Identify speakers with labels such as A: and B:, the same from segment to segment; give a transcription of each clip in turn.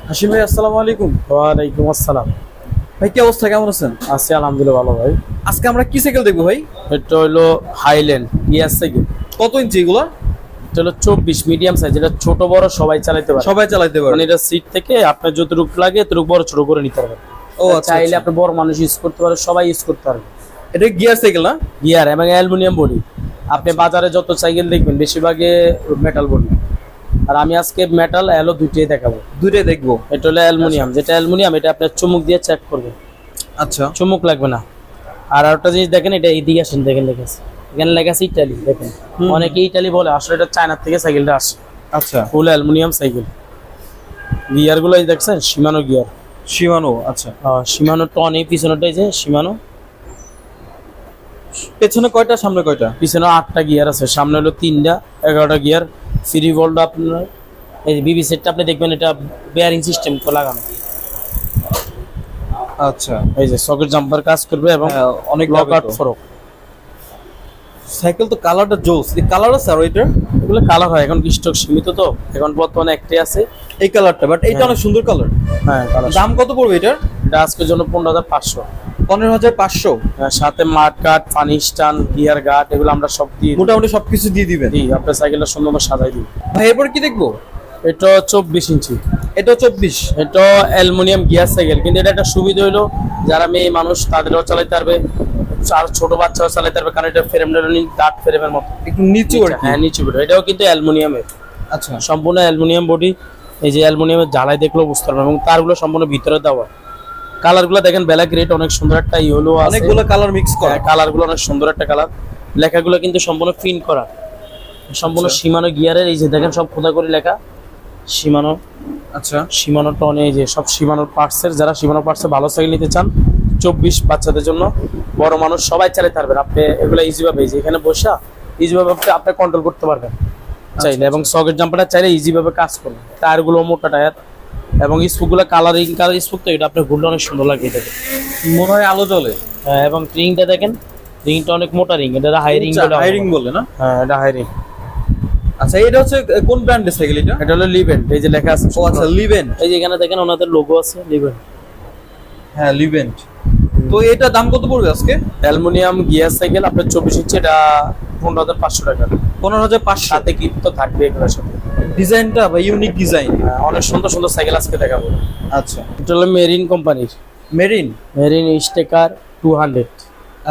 A: হাসিম ভাই, আসসালামু আলাইকুম।
B: ওয়ালাইকুম আসসালাম।
A: ভাই, কি অবস্থা, কেমন আছেন?
B: আছি আলহামদুলিল্লাহ, ভালো ভাই।
A: আজকে আমরা কি সাইকেল দেখবো ভাই?
B: এটা হলো হাইল্যান্ড গিয়ার সাইকেল।
A: কত ইঞ্চি এগুলা?
B: এটা হলো 24 মিডিয়াম সাইজ। এটা ছোট বড় সবাই চালাতে পারে।
A: সবাই চালাতে পারে?
B: মানে এটা সিট থেকে আপনার যতটুকু লাগে ততটুকু বড় ছোট করে নিতে পারবেন।
A: ও আচ্ছা,
B: চাইলে
A: আচ্ছা।
B: আপনি বড় মানুষ ইউজ করতে পারে, সবাই ইউজ করতে পারবে।
A: এটা গিয়ার সাইকেল না?
B: গিয়ার এবং অ্যালুমিনিয়াম বডি। আপনি বাজারে যত সাইকেল দেখবেন বেশিরভাগই মেটাল বডি, আর আমি আজকে মেটাল অ্যালো দুইটাই দেখাবো।
A: দুইটাই দেখবো।
B: এটা হলো অ্যালুমিনিয়াম। যেটা অ্যালুমিনিয়াম এটা আপনার চুমুক দিয়ে চেক করবেন।
A: আচ্ছা।
B: চুমুক লাগবে না। আর একটা জিনিস দেখেন, এটা এইদিকে আসেন, দেখেন লেখা আছে, এখানে লেখা আছে ইটালি। দেখেন অনেকে ইটালি বলে, আসলে এটা চায়না থেকে সাইকেলটা আসে।
A: আচ্ছা।
B: ফুল অ্যালুমিনিয়াম সাইকেল। গিয়ার গুলো দেখছেন, শিমানো গিয়ার।
A: শিমানো। আচ্ছা।
B: শিমানো টন, এই পিছনেটাই যে শিমানো।
A: পেছনে কয়টা, সামনে কয়টা?
B: পিছনে 8টা গিয়ার আছে, সামনে হলো 3টা, 11টা গিয়ার। ফ্রি ভোল্ট আপনার এই বিবি সেটটা আপনি দেখবেন, এটা বেয়ারিং সিস্টেম তো লাগানো।
A: আচ্ছা।
B: এই যে সকেট জাম্পার কাজ করবে এবং
A: অনেক
B: লক আউট ফরক।
A: সাইকেল তো কালারটা জোস। এই কালার আছে আর ওইটার?
B: এগুলো কালার হয়, এখন স্টক সীমিত তো, এখন বর্তমানে একটাই আছে
A: এই কালারটা, বাট এইটা অনেক সুন্দর কালার।
B: হ্যাঁ, কালার।
A: দাম কত পড়বে এটার?
B: এটা আজকের জন্য 15,500।
A: 15,500?
B: সাথে মাঠ কাট, ফানি স্টান, গিয়ার গার্ড, এগুলো আমরা সব দিয়ে
A: মোটামুটি সবকিছু দিয়ে দিবেন?
B: দিই। আপনার সাইকেলটা সুন্দর করে সাজাই দিই।
A: ভাই, এরপর কি দেখবো?
B: এটা 24 ইঞ্চি।
A: এটা 24?
B: এটা অ্যালুমিনিয়াম গিয়ার সাইকেল, কিন্তু এটা একটা সুবিধা হলো যারা মেয়ে মানুষ তাদেরও চালাতে পারবে, আর ছোট বাচ্চাও চালাতে পারবে, কারণ এটা ফ্রেমটা দাঁত ফ্রেমের মতো
A: একটু নিচু আর কি?
B: হ্যাঁ, নিচু বডি। এটাও কিন্তু অ্যালুমিনিয়ামের।
A: আচ্ছা।
B: সম্পূর্ণ অ্যালুমিনিয়াম বডি। এই যে অ্যালুমিনিয়ামের জ্বালাই দেখলেও বুঝতে পারবেন, এবং তারগুলো সম্পূর্ণ ভিতরে দেওয়া। কালারগুলো দেখেন, ব্ল্যাক রেড, অনেক সুন্দর একটা ইয়েলো আছে,
A: অনেকগুলো কালার মিক্স করা।
B: কালারগুলো অনেক সুন্দর একটা কালার। লেখাগুলো কিন্তু সম্পূর্ণ প্রিন্ট করা, সম্পূর্ণ সীমানো গিয়ারের। এই যে দেখেন, সব খোদা করে লেখা সীমানো।
A: আচ্ছা।
B: সীমানো টনে, এই যে সব সীমানোর পার্টসের। যারা সীমানো পার্টসের ভালো সাইকেল নিতে চান, 24, বাচ্চাদের জন্য, বড় মানুষ সবাই চালাতে পারবেন। আপনি এগুলো ইজিভাবে, এই যে এখানে বসা ইজিভাবে আপনি কন্ট্রোল করতে পারবেন চাইলে, এবং সকেট জাম্পারটা চাইলে ইজিভাবে কাজ করবেন। টায়ারগুলো মোটা টায়ার, এবং স্পুকগুলো কালারিং কালার স্পুক, তো এটা আপনার ঘুরলে অনেক সুন্দর লাগে। এটাকে
A: মনে হয় আলো জ্বলে।
B: হ্যাঁ, এবং রিংটা দেখেন, রিংটা অনেক মোটা রিং। এটা হাই রিং বলে।
A: হাই রিং বলে না?
B: হ্যাঁ, এটা হাই রিং।
A: আচ্ছা, এটা হচ্ছে কোন ব্র্যান্ডের সাইকেল এটা?
B: এটা হলো লিভেন্ট, এই যে লেখা আছে।
A: ও আচ্ছা, লিভেন্ট।
B: এই যে এখানে দেখেন ওনাদের লোগো আছে, লিভেন্ট।
A: হ্যাঁ, লিভেন্ট। তো এটা দাম কত পড়বে আজকে?
B: অ্যালুমিনিয়াম গিয়ার সাইকেল আপনার 24 ইঞ্চি, এটা 15,500 টাকা।
A: 15,500?
B: সাথে গিফট তো থাকবে এগুলোর সাথে।
A: ডিজাইনটা বা ইউনিক ডিজাইন।
B: অনেক সুন্দর সুন্দর সাইকেল আজকে দেখাবো।
A: আচ্ছা।
B: এটা হলো মেরিন কোম্পানির,
A: মেরিন।
B: মেরিন স্টেকার 200।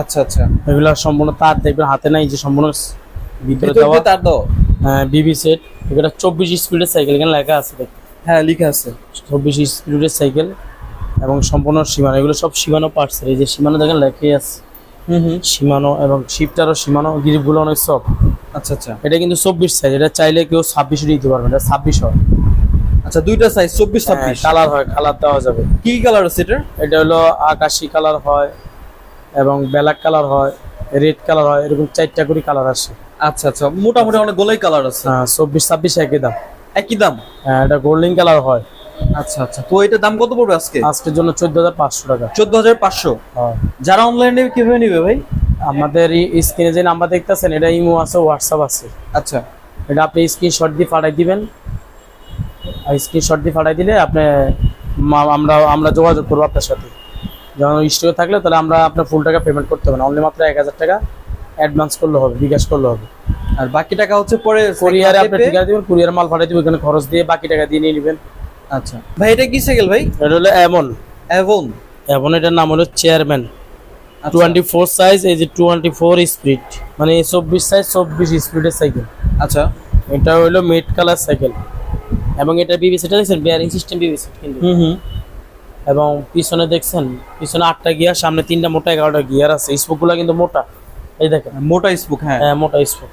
A: আচ্ছা আচ্ছা।
B: এগুলো সম্পূর্ণ তার দেখবেন হাতে নাই, যে সম্পূর্ণ ভিতরে
A: ভিতরে
B: দেওয়া
A: তার দাও?
B: বিবি সেট। এটা 24 স্পিডের সাইকেল, এখানে লেখা আছে দেখুন।
A: হ্যাঁ, লেখা আছে
B: 24 স্পিডের সাইকেল, এবং সম্পূর্ণ সীমানো। এগুলো সব সীমানো পার্টস। এই যে সীমানো দেখেন লেখাই আছে, সীমানো, এবং শিফটারও সীমানো। গ্রিপগুলো অনেক সফট।
A: আচ্ছা আচ্ছা।
B: এটা কিন্তু 24 সাইজ। এটা চাইলে কেউ 26 দিতে পারবেন, এটা 26 হয়।
A: আচ্ছা, দুইটা সাইজ 24, 26।
B: কালার হয়, কালার দেওয়া যাবে।
A: কি কালার আছে এটা?
B: এটা হলো আকাশি কালার হয়, এবং ব্ল্যাক কালার হয়, রেড কালার হয়, এরকম 4টা করে কালার আসে।
A: আচ্ছা আচ্ছা, মোটামুটি অনেক গোলাই কালার আছে।
B: 24, 26 একই দাম।
A: একই দাম?
B: হ্যাঁ, এটা গোল্ডেন কালার হয়।
A: আচ্ছা আচ্ছা। তো এটার দাম কত পড়বে আজকে?
B: আজকের জন্য 14,500 টাকা।
A: 14,500?
B: হ্যাঁ।
A: যারা অনলাইনে কিভাবে নিবে ভাই?
B: আমাদের স্ক্রিনে যে নাম্বার দেখতেছেন, এটা ইমো আছে, হোয়াটসঅ্যাপ আছে।
A: আচ্ছা।
B: এটা আপনি স্ক্রিনশট দিয়ে পাঠাই দিবেন, আর স্ক্রিনশট দিয়ে পাঠাই দিলে আপনি আমরা যোগাযোগ করবো আপনার সাথে। যেমন স্টোরে থাকলে তাহলে আমরা আপনার ফুল টাকা পেমেন্ট করতে হবে না, অনলি মাত্র 1,000 টাকা অ্যাডভান্স করলে হবে, বিকাশ করলে হবে।
A: আর বাকি টাকা হচ্ছে পরে
B: কুরিয়ারে আপনি ঠিকানা দিবেন, কুরিয়ার মাল পাঠিয়ে দিবেন, ওখানে খরচ দিয়ে বাকি টাকা দিয়ে নিয়ে নেবেন।
A: আচ্ছা ভাই, এটা কি সাইকেল ভাই?
B: এটা হলো এমন।
A: এভন?
B: এটার নাম হলো চেয়ারম্যান। 24 সাইজ, এই যে 24 স্পিড, মানে 24 সাইজ 24 স্পিডের সাইকেল।
A: আচ্ছা।
B: এটা হলো মেট কালার সাইকেল, এবং এটা বিবিসিটা দেখছেন, বেয়ারিং সিস্টেম বিবিসি কিন্তু। এবং পিছনে দেখছেন, পিছনে 8টা গিয়ার, সামনে 3টা মোটা, 11টা গিয়ার আছে। স্পোকগুলো কিন্তু মোটা, এই দেখেন
A: মোটা স্পোক। হ্যাঁ,
B: মোটা স্পোক।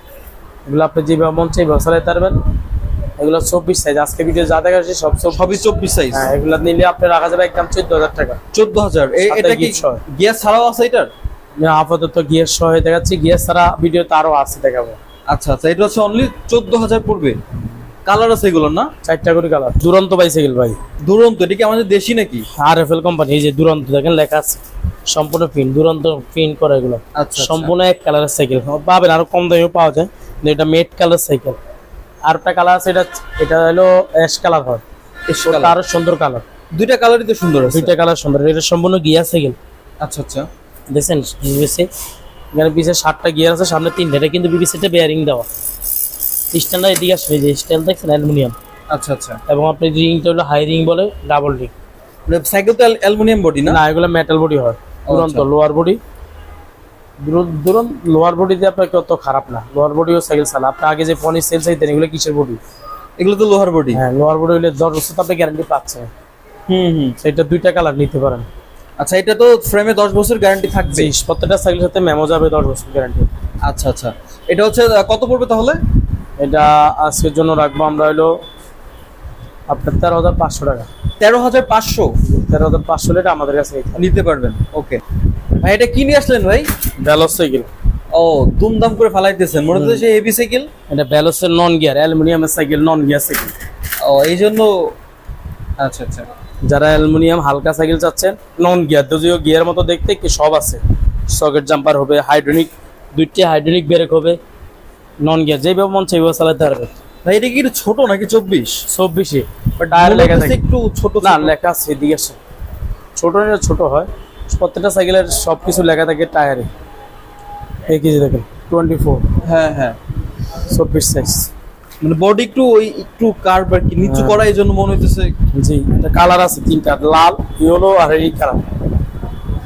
B: এগুলো আপনি যেভাবে মন চাই চালাতে পারবেন। এগুলো 24 সাইজ। আজকে ভিডিও যা দেখাচ্ছি
A: সবই 24 সাইজ।
B: হ্যাঁ, এগুলো নিলে আপনি রাখা যাবে একদম 14,000 টাকা।
A: 14,000? এটা কি গিয়ার ছাড়াও আছে এটার?
B: আপাতত গিয়ার সহ দেখাচ্ছি, গিয়ার ছাড়া ভিডিও তো আরো আছে দেখাবো।
A: আচ্ছা আচ্ছা, এটা হচ্ছে অনলি 14,000 পড়বে। কালার আছে এগুলো না?
B: 4টা করে কালার। দুরন্ত বাইসাইকেল ভাই।
A: দুরন্ত? এটা কি আমাদের দেশি নাকি?
B: RFL company. এই যে দুরন্ত দেখেন লেখা আছে, সম্পূর্ণ প্রিন্ট, দুরন্ত প্রিন্ট করা এগুলো।
A: আচ্ছা।
B: সম্পূর্ণ এক কালারের সাইকেল পাবেন, আরো কম দামেও পাওয়া যায়। এটা মেট কালার সাইকেল। আর একটা কালার আছে, এটা হলো অ্যাশ কালার হয়।
A: এস
B: ওটা
A: কালার।
B: আরো সুন্দর কালার,
A: দুইটা কালারই তো সুন্দর আছে।
B: দুইটা কালার সুন্দর। এটা সম্পূর্ণ গিয়ার সাইকেল,
A: আচ্ছা আচ্ছা।
B: দেখছেন বিবিসি, এখানে পিছে 7টা গিয়ার আছে, সামনে 3টা। এটা কিন্তু বিবিসিতে বেয়ারিং দেওয়া। স্ট্যান্ডটা এদিকে আসবে, যে স্ট্যান্ড দেখছেন অ্যালুমিনিয়াম,
A: আচ্ছা আচ্ছা।
B: এবং আপনি রিংটা হলো হাই রিং বলে, ডাবল রিং
A: সাইকেল তো অ্যালুমিনিয়াম বডি না?
B: না, এগুলো মেটাল বডি হয়। দুরন্ত
A: আচ্ছা।
B: লোয়ার বডি, দুরন্ত লোয়ার বডি দিয়ে আপনার অত খারাপ না। লোয়ার বডিও সাইকেল চালা। আপনি আগে যে ফোনের সেল চাইতেন, এগুলো কিসের বডি?
A: এগুলো তো লোহার বডি।
B: হ্যাঁ, লোয়ার বডি হলে 10 বছর তো আপনি গ্যারান্টি পাচ্ছেন।
A: হুম।
B: সেটা দুইটা কালার নিতে পারেন।
A: আচ্ছা, এটা তো ফ্রেমে 10 বছর গ্যারান্টি থাকবে।
B: জি, প্রত্যেকটা সাইকেলের সাথে মেমো যাবে, 10 বছর গ্যারান্টি।
A: আচ্ছা আচ্ছা। এটা হচ্ছে কত পড়বে তাহলে?
B: এটা আজকের জন্য রাখবো আমরা হলো আপনার 13,500 টাকা।
A: 13,500
B: 13,500 এটা আমাদের কাছে
A: নিতে পারবেন। ওকে ভাই, এটা কি নিয়ে আসলেন ভাই?
B: ব্যালস সাইকেল।
A: ও, দুমদাম করে ফালাইতেছেন, মনে হচ্ছে সেই হেভি সাইকেল।
B: এটা ব্যালসের নন গিয়ার, অ্যালুমিনিয়ামের সাইকেল, নন গিয়ার সাইকেল।
A: ও, এই জন্য। আচ্ছা আচ্ছা।
B: যারা অ্যালুমিনিয়াম হালকা সাইকেল চাচ্ছেন, নন গিয়ার, যদিও গিয়ার মতো দেখতে কি সব আছে, সকেট জাম্পার হবে, হাইড্রোলিক, 2টি হাইড্রোলিক ব্রেক হবে, নন গিয়ার, যেভাবে মন সেইভাবে চালাতে পারবে।
A: ভাই, এটা কি একটু ছোট নাকি? 24
B: 24-এ টায়ার লেখা থাকে।
A: একটু ছোট
B: না, লেখা আছে এদিকে আছে। ছোট নিলে ছোট হয়, প্রত্যেকটা সাইকেলের সবকিছু লেখা থাকে টায়ারে। এই কেজি দেখেন 24,
A: হ্যাঁ হ্যাঁ।
B: 24 সাইজ।
A: মানে বডি একটু ওই একটু কার্ভ আর কি নিচু করা, এই জন্য মনে হইতেছে।
B: জি, এটা কালার আছে 3টা, লাল, ইয়েলো আর এই কালার।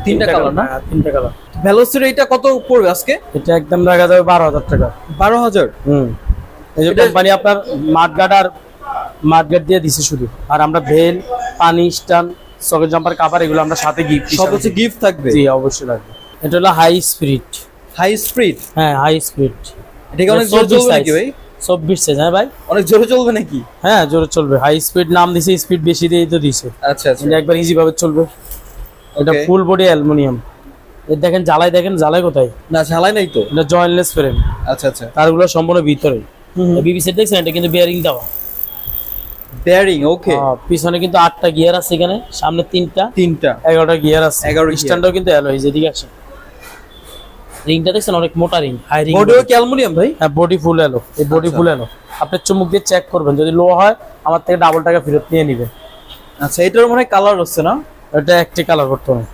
A: 3টা কালার না?
B: 3টা কালার।
A: ভেলোসিটি এটা কত পড়বে আজকে?
B: এটা একদম রাখা যাবে 12,000 টাকা।
A: 12,000?
B: এই যে কোম্পানি আপনার মাঠগার্ড আর মাঠগার্ড দিয়ে দিছে শুধু, আর আমরা ভেল, পানি স্ট্যান্ড, সকেট জাম্পার, কাভার, এগুলো আমরা সাথে গিফট,
A: সব হচ্ছে গিফট থাকবে?
B: জি, অবশ্যই লাগবে। এটা হলো হাই স্পিড।
A: High speed?
B: হ্যাঁ, হাই স্পিড।
A: এটা কি অনেক জোরে চলবে নাকি ভাই?
B: 24 সাইজ। হ্যাঁ ভাই,
A: অনেক জোরে চলবে নাকি?
B: হ্যাঁ জোরে চলবে। হাই স্পিড নাম দিছে, স্পিড বেশি দিয়ে তো দিছে।
A: আচ্ছা আচ্ছা।
B: এটা একবার ইজি ভাবে চলবে। এটা
A: Okay.
B: Full body aluminium. এর দেখেন জ্বালাই, দেখেন জ্বালাই কোথায়?
A: না, ঝালাই নাই তো।
B: এটা জয়েন্টলেস ফ্রেম,
A: আচ্ছা আচ্ছা।
B: তারগুলো সম্পূর্ণ ভিতরে। বিবিসি দেখছেন, এটা কিন্তু বেয়ারিং দেওয়া।
A: বেয়ারিং, ওকে।
B: পিছনে কিন্তু 8টা গিয়ার আছে, এখানে সামনে 3টা,
A: 11টা
B: গিয়ার আছে।
A: 11 gear।
B: স্ট্যান্ডও কিন্তু অ্যালয়, যেদিকে আছে। রিংটা দেখছেন, অনেক মোটা রিং, হাই রিং।
A: বডিও কি অ্যালুমিনিয়াম ভাই?
B: হ্যাঁ, বডি ফুল অ্যালো। এই বডি
A: আচ্ছা।
B: ফুল অ্যালো। আপনি চুমুক দিয়ে চেক করবেন, যদি লো হয় আমার থেকে ডাবল টাকা ফেরত নিয়ে নেবেন।
A: আচ্ছা, এটার মনে হয় কালার হচ্ছে না?
B: এটা একটি কালার বর্তমানে।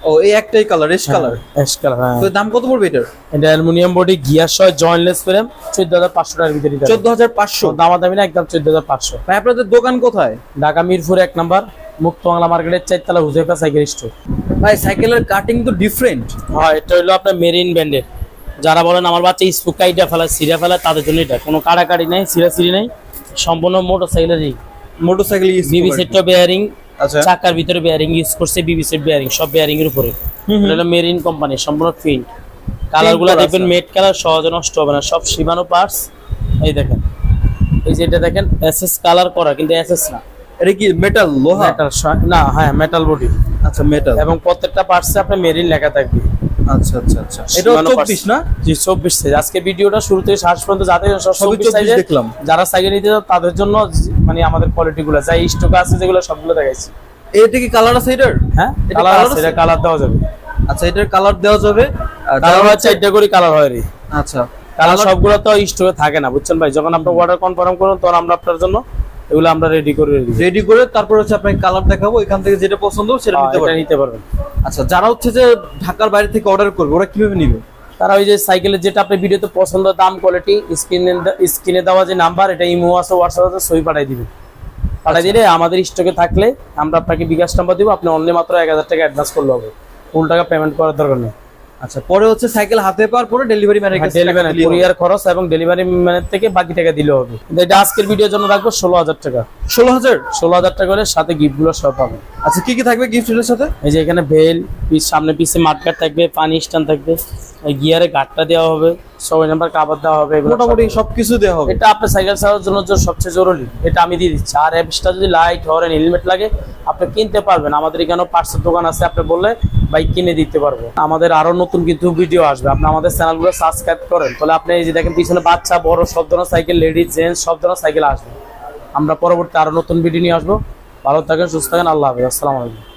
A: ও, এই একটাই কালার, এশ কালার।
B: অ্যাশ কালার, হ্যাঁ।
A: তো দাম কত পড়বে এটার?
B: এটা অ্যালুমিনিয়াম বডি, গিয়ার সহ, জয়েন্টলেস ফ্রেম, 14,500 টাকার ভিতরে।
A: 14,500?
B: দামাদামি না, একদম 14,500।
A: ভাই, আপনাদের দোকান কোথায়?
B: ঢাকা মিরপুর 1 নাম্বার, মুক্ত বাংলা মার্কেটের 4তলা, হুজাইফা সাইকেল স্টোর।
A: ভাই, সাইকেলের কাটিং তো ডিফারেন্ট।
B: হ্যাঁ, এটা হলো আপনার মেরিন ব্র্যান্ডের। যারা বলেন আমার বাচ্চা স্পুক কাইটা ফেলায়, সিরা ফেলায়, তাদের জন্য এটা। কোনো কাটাকাটি নাই, সিরি নাই, সম্পূর্ণ মোটরসাইকেলেরই।
A: মোটরসাইকেল
B: বিবি সেটটা বেয়ারিং,
A: আচ্ছা।
B: চাকার ভিতরে বেয়ারিং ইউজ করছে, বিবি সেট বেয়ারিং, সব বেয়ারিং এর উপরে। এটা হলো মেরিন কোম্পানি, সম্পূর্ণ প্রিন্ট। কালারগুলো
A: করা
B: দেখবেন
A: আছে।
B: মেট কালার, সহজে নষ্ট হবে না, সব শিমানো পার্টস। এই দেখেন, এই যে এটা দেখেন এসএস কালার করা, কিন্তু এসএস না,
A: এটা কি মেটাল, লোহা?
B: মেটাল না, হ্যাঁ মেটাল বডি।
A: আচ্ছা, মেটাল।
B: এবং প্রত্যেকটা পার্টসে আপনার মেরিন লেখা থাকবে।
A: আচ্ছা আচ্ছা আচ্ছা। এটা
B: সীমানো
A: 24 না?
B: জি, 24 সাইজ। আজকে ভিডিওটা শুরু থেকে শেষ পর্যন্ত যাতে সব
A: সবই
B: 24 সাইজে
A: 24 দেখলাম।
B: যারা সাইকেল নিতে চান তাদের জন্য মানে আমাদের কোয়ালিটি গুলো যাই স্টক আছে যেগুলো সবগুলো দেখাইছি।
A: এটা কি কালার আছে এটার?
B: হ্যাঁ,
A: এটা
B: কালার
A: colour
B: আছে,
A: আছে?
B: এটা কালার দেওয়া যাবে।
A: আচ্ছা, এটার কালার দেওয়া যাবে। আর
B: কালার হয় 4টা করে কালার হয় রে।
A: আচ্ছা,
B: কালার সবগুলো তো স্টকে থাকে না, বুঝছেন ভাই। যখন আপনি অর্ডার কনফার্ম করুন, তখন আমরা আপনার জন্য এগুলো আমরা রেডি করে দিই।
A: রেডি করে তারপর হচ্ছে আপনাকে কালার দেখাবো, এখান থেকে যেটা পছন্দ হবে সেটা নিতে
B: এটা
A: পারবেন।
B: নিতে পারবেন।
A: আচ্ছা, যারা হচ্ছে যে ঢাকার বাইরে থেকে অর্ডার করবে, ওরা কিভাবে নিবে?
B: তারা ওই যে সাইকেলের যেটা আপনি ভিডিওতে পছন্দ, দাম, কোয়ালিটি, স্ক্রিনে দেওয়া যে নাম্বার, এটা ইমো আছে, হোয়াটসঅ্যাপ আছে, সই পাঠিয়ে দিবেন। পাঠিয়ে দিলে আমাদের স্টকে থাকলে আমরা আপনাকে বিকাশ নাম্বার দিব, আপনি অনলি মাত্র 1,000 টাকা অ্যাডভান্স করলে হবে, ফুল টাকা পেমেন্ট করার দরকার নেই।
A: আচ্ছা, পরে হচ্ছে সাইকেল হাতে পাওয়ার পরে ডেলিভারি ম্যানের কাছে
B: ডেলিভারি
A: টাকা দিলেই হবে।
B: কুরিয়ার খরচ এবং ডেলিভারি ম্যানের থেকে বাকি টাকা দিলে হবে। কিন্তু এটা আজকের ভিডিওর জন্য রাখবো 16,000 টাকা।
A: 16,000?
B: 16,000 টাকা হলে সাথে গিফটগুলো সব পাবেন।
A: আচ্ছা, কি কি থাকবে গিফটের সাথে?
B: এই যে এখানে ভেল, সামনে পিছে মাঠগার্ড থাকবে, পানি স্ট্যান্ড থাকবে, এই গিয়ারে গার্ডটা দেওয়া হবে, 6 নাম্বার কাভার দেওয়া হবে, এগুলো
A: মোটামুটি সবকিছু দেওয়া হবে।
B: এটা আপনার সাইকেল চালানোর জন্য যে সবচেয়ে জরুরি, এটা আমি দিয়ে দিচ্ছি। আর এক্সট্রা যদি লাইট, হরেন, হেলমেট লাগে আপনি কিনতে পারবেন, আমাদের এখানেও পার্টসের দোকান আছে, আপনি বললে বাইক কিনে দিতে পারবো। আমাদের আরো নতুন কিন্তু ভিডিও আসবে, আপনি আমাদের চ্যানেলগুলো সাবস্ক্রাইব করেন, তাহলে আপনি এই যে দেখেন পিছনে বাচ্চা, বড় সব ধরনের সাইকেল, লেডিস, জেন্টস সব ধরনের সাইকেল আসবে। আমরা পরবর্তী আরো নতুন ভিডিও নিয়ে আসবো। ভালো থাকেন, সুস্থ থাকেন, আল্লাহ হাফেজ, আসসালামু আলাইকুম।